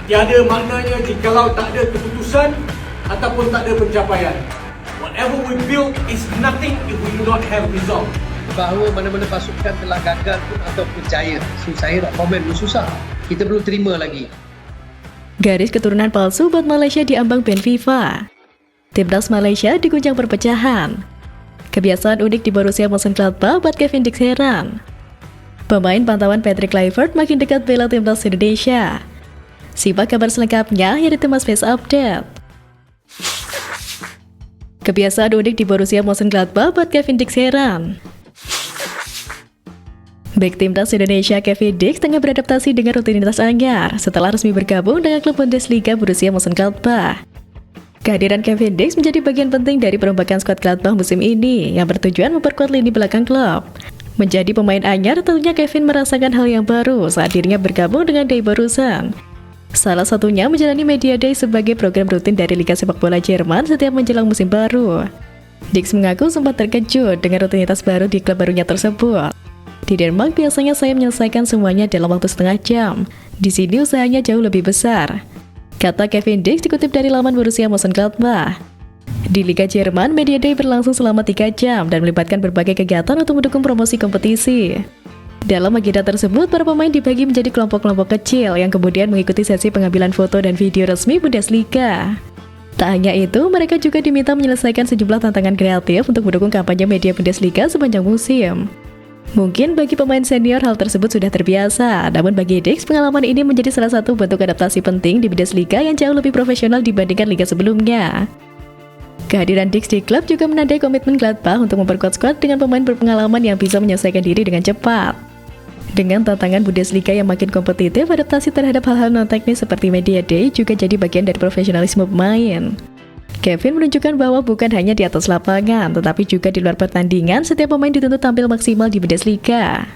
Tiada maknanya jikalau tak ada keputusan ataupun tak ada pencapaian. Whatever we build is nothing if we do not have result. Bahawa mana-mana pasukan telah gagal pun ataupun jaya, saya nak komen pun susah. Kita perlu terima lagi. Garis keturunan palsu buat Malaysia diambang ban FIFA. Timnas Malaysia diguncang perpecahan. Kebiasaan unik di Borussia Mönchengladbach buat Kevin Dix heran. Pemain pantauan Patrick Kluivert makin dekat bela timnas Indonesia. Simak kabar selengkapnya yang ditemas Face Update. Kebiasaan unik di Borussia Mönchengladbach buat Kevin Dix heran. Bek timnas Indonesia Kevin Dix tengah beradaptasi dengan rutinitas anyar setelah resmi bergabung dengan klub Bundesliga Borussia Mönchengladbach. Kehadiran Kevin Dix menjadi bagian penting dari perombakan skuad Gladbach musim ini yang bertujuan memperkuat lini belakang klub. Menjadi pemain anyar, tentunya Kevin merasakan hal yang baru saat dirinya bergabung dengan Day Borussen. Salah satunya menjalani Media Day sebagai program rutin dari Liga Sepak Bola Jerman setiap menjelang musim baru. Dix mengaku sempat terkejut dengan rutinitas baru di klub barunya tersebut. Di Denmark biasanya saya menyelesaikan semuanya dalam waktu setengah jam. Di sini usahanya jauh lebih besar, kata Kevin Dix dikutip dari laman Borussia Mönchengladbach. Di Liga Jerman, Media Day berlangsung selama 3 jam dan melibatkan berbagai kegiatan untuk mendukung promosi kompetisi. Dalam agenda tersebut, para pemain dibagi menjadi kelompok-kelompok kecil yang kemudian mengikuti sesi pengambilan foto dan video resmi Bundesliga. Tak hanya itu, mereka juga diminta menyelesaikan sejumlah tantangan kreatif untuk mendukung kampanye media Bundesliga sepanjang musim. Mungkin bagi pemain senior hal tersebut sudah terbiasa, namun bagi Dix pengalaman ini menjadi salah satu bentuk adaptasi penting di Bundesliga yang jauh lebih profesional dibandingkan liga sebelumnya. Kehadiran Dix di klub juga menandai komitmen Gladbach untuk memperkuat skuad dengan pemain berpengalaman yang bisa menyelesaikan diri dengan cepat. Dengan tantangan Bundesliga yang makin kompetitif, adaptasi terhadap hal-hal non-teknis seperti Media Day juga jadi bagian dari profesionalisme pemain. Kevin menunjukkan bahwa bukan hanya di atas lapangan, tetapi juga di luar pertandingan, setiap pemain dituntut tampil maksimal di Bundesliga.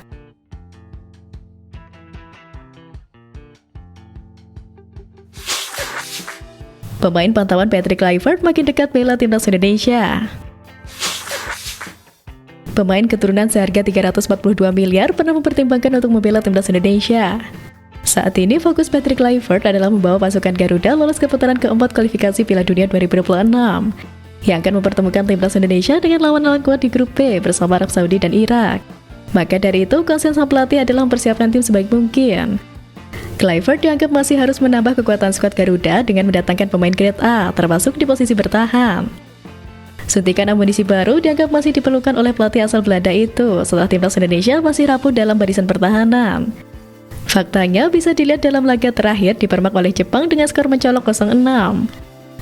Pemain pantauan Patrick Kluivert makin dekat bela timnas Indonesia. Pemain keturunan seharga 342 miliar pernah mempertimbangkan untuk membela timnas Indonesia. Saat ini fokus Patrick Kluivert adalah membawa pasukan Garuda lolos ke putaran keempat kualifikasi Piala Dunia 2026 yang akan mempertemukan timnas Indonesia dengan lawan-lawan kuat di grup B bersama Arab Saudi dan Irak. Maka dari itu, konsen sang pelatih adalah mempersiapkan tim sebaik mungkin. Kluivert dianggap masih harus menambah kekuatan skuad Garuda dengan mendatangkan pemain grade A, termasuk di posisi bertahan. Suntikan amunisi baru dianggap masih diperlukan oleh pelatih asal Belanda itu setelah timnas Indonesia masih rapuh dalam barisan pertahanan. Faktanya bisa dilihat dalam laga terakhir dipermak oleh Jepang dengan skor mencolok 0-6.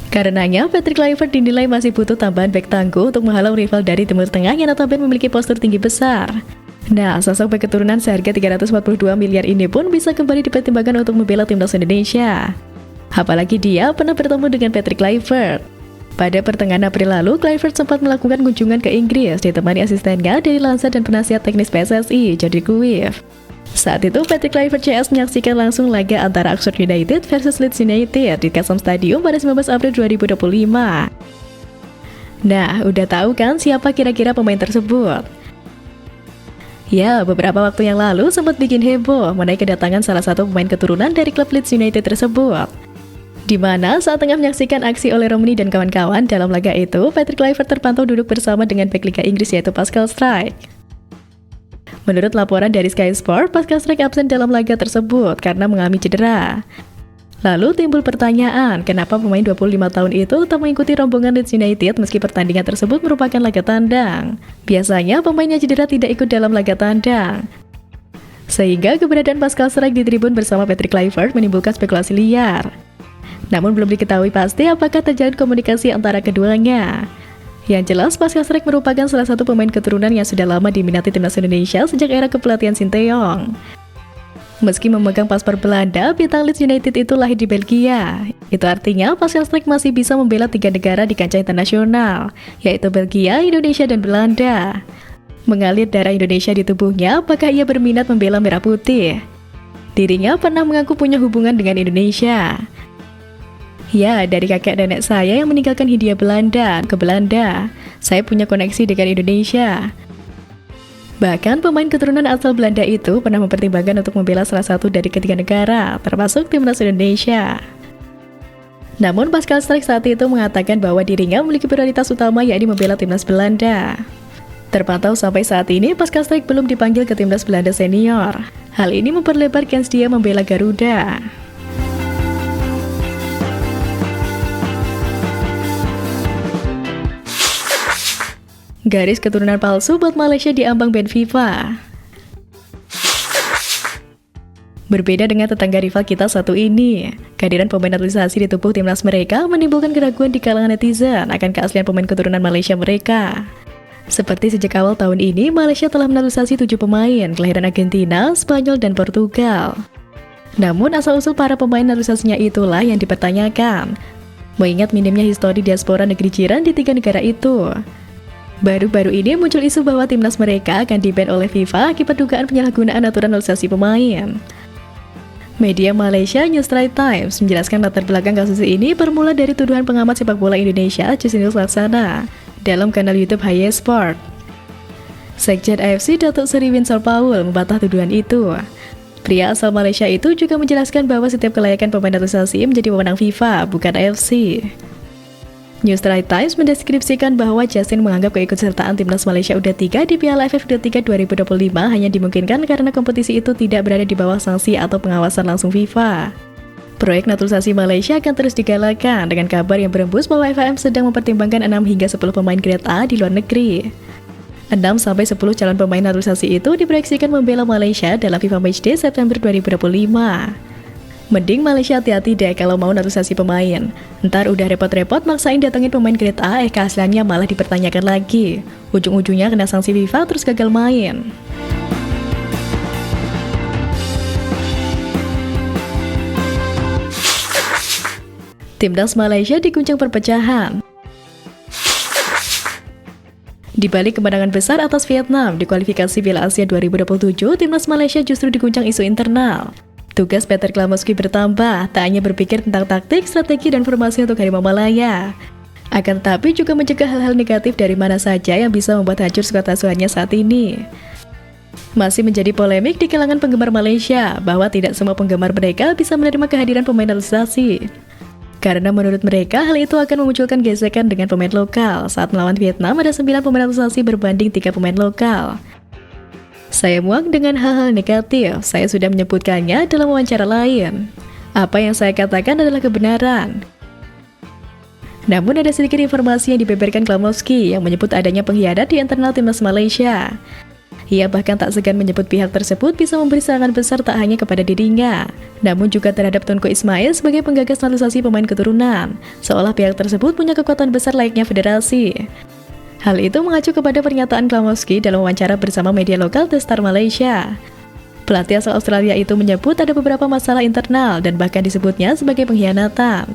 Karenanya, Patrick Kluivert dinilai masih butuh tambahan bek tangguh untuk menghalau rival dari Timur Tengah yang notabene memiliki postur tinggi besar. Nah, sosok bek keturunan seharga 342 miliar ini pun bisa kembali dipertimbangkan untuk membela timnas Indonesia. Apalagi dia pernah bertemu dengan Patrick Kluivert. Pada pertengahan April lalu, Kluivert sempat melakukan kunjungan ke Inggris ditemani asistennya dari Lanza dan penasihat teknis PSSI, Jordi Cruyff. Saat itu, Patrick Kluivert CS menyaksikan langsung laga antara Oxford United versus Leeds United di Kassam Stadium pada 19 April 2025. Nah, udah tahu kan siapa kira-kira pemain tersebut? Ya, beberapa waktu yang lalu sempat bikin heboh mengenai kedatangan salah satu pemain keturunan dari klub Leeds United tersebut. Di mana saat tengah menyaksikan aksi oleh Romney dan kawan-kawan dalam laga itu, Patrick Kluivert terpantau duduk bersama dengan bek Liga Inggris yaitu Pascal Struijk. Menurut laporan dari Sky Sport, Pascal Struijk absen dalam laga tersebut karena mengalami cedera. Lalu timbul pertanyaan, kenapa pemain 25 tahun itu tetap mengikuti rombongan Leeds United meski pertandingan tersebut merupakan laga tandang. Biasanya pemainnya cedera tidak ikut dalam laga tandang. Sehingga keberadaan Pascal Struijk di tribun bersama Patrick Kluivert menimbulkan spekulasi liar. Namun belum diketahui pasti apakah terjalin komunikasi antara keduanya. Yang jelas, Pascal Struijk merupakan salah satu pemain keturunan yang sudah lama diminati timnas Indonesia sejak era kepelatihan Sinteyong. Meski memegang paspor Belanda, bintang Leeds United itu lahir di Belgia. Itu artinya Pascal Struijk masih bisa membela 3 negara di kancah internasional, yaitu Belgia, Indonesia, dan Belanda. Mengalir darah Indonesia di tubuhnya, apakah ia berminat membela merah putih? Dirinya pernah mengaku punya hubungan dengan Indonesia. Ya, dari kakek nenek saya yang meninggalkan Hindia Belanda ke Belanda. Saya punya koneksi dengan Indonesia. Bahkan pemain keturunan asal Belanda itu pernah mempertimbangkan untuk membela salah satu dari ketiga negara, termasuk timnas Indonesia. Namun Pascal Struijk saat itu mengatakan bahwa dirinya memiliki prioritas utama yakni membela timnas Belanda. Terpantau sampai saat ini Pascal Struijk belum dipanggil ke timnas Belanda senior. Hal ini memperlebar kans dia membela Garuda. Garis keturunan palsu buat Malaysia di ambang ban FIFA. Berbeda dengan tetangga rival kita satu ini, kehadiran pemain naturalisasi di tubuh timnas mereka menimbulkan keraguan di kalangan netizen akan keaslian pemain keturunan Malaysia mereka. Seperti sejak awal tahun ini, Malaysia telah menaturalisasi 7 pemain kelahiran Argentina, Spanyol, dan Portugal. Namun asal-usul para pemain naturalisasinya itulah yang dipertanyakan, mengingat minimnya histori diaspora negeri jiran di 3 negara itu. Baru-baru ini muncul isu bahwa timnas mereka akan di-ban oleh FIFA akibat dugaan penyalahgunaan aturan naturalisasi pemain. Media Malaysia News Straits Times menjelaskan latar belakang kasus ini bermula dari tuduhan pengamat sepak bola Indonesia Justinus Laksana dalam kanal YouTube Haya Sport. Sekjen AFC Datuk Seri Winsor Paul membantah tuduhan itu. Pria asal Malaysia itu juga menjelaskan bahwa setiap kelayakan pemain naturalisasi menjadi wewenang FIFA, bukan AFC. News Straits Times mendeskripsikan bahwa Justin menganggap keikutsertaan timnas Malaysia U23 di Piala AFF U23 2025 hanya dimungkinkan karena kompetisi itu tidak berada di bawah sanksi atau pengawasan langsung FIFA. Proyek naturalisasi Malaysia akan terus digalakan dengan kabar yang berembus bahwa FAM sedang mempertimbangkan 6 hingga 10 pemain grade A di luar negeri. 6-10 calon pemain naturalisasi itu diproyeksikan membela Malaysia dalam FIFA Matchday September 2025. Mending Malaysia hati-hati deh kalau mau naturalisasi pemain. Ntar udah repot-repot maksain datengin pemain grade A, keasliannya malah dipertanyakan lagi. Ujung-ujungnya kena sanksi FIFA terus gagal main. Timnas Malaysia diguncang perpecahan. Di balik kemenangan besar atas Vietnam di kualifikasi Piala Asia 2027, timnas Malaysia justru diguncang isu internal. Tugas Peter Klamoski bertambah, tak hanya berpikir tentang taktik, strategi, dan formasi untuk Harimau Malaya. Akan tetapi juga mencegah hal-hal negatif dari mana saja yang bisa membuat hancur skuad asuhannya saat ini. Masih menjadi polemik di kalangan penggemar Malaysia bahwa tidak semua penggemar mereka bisa menerima kehadiran pemain naturalisasi. Karena menurut mereka, hal itu akan memunculkan gesekan dengan pemain lokal. Saat melawan Vietnam, ada 9 pemain naturalisasi berbanding 3 pemain lokal. Saya muak dengan hal-hal negatif, saya sudah menyebutkannya dalam wawancara lain. Apa yang saya katakan adalah kebenaran. Namun ada sedikit informasi yang dibeberkan Klamoski yang menyebut adanya pengkhianat di internal timnas Malaysia. Ia bahkan tak segan menyebut pihak tersebut bisa memberi serangan besar tak hanya kepada dirinya, namun juga terhadap Tunku Ismail sebagai penggagas naturalisasi pemain keturunan, seolah pihak tersebut punya kekuatan besar layaknya federasi. Hal itu mengacu kepada pernyataan Klamoski dalam wawancara bersama media lokal The Star Malaysia. Pelatih asal Australia itu menyebut ada beberapa masalah internal dan bahkan disebutnya sebagai pengkhianatan.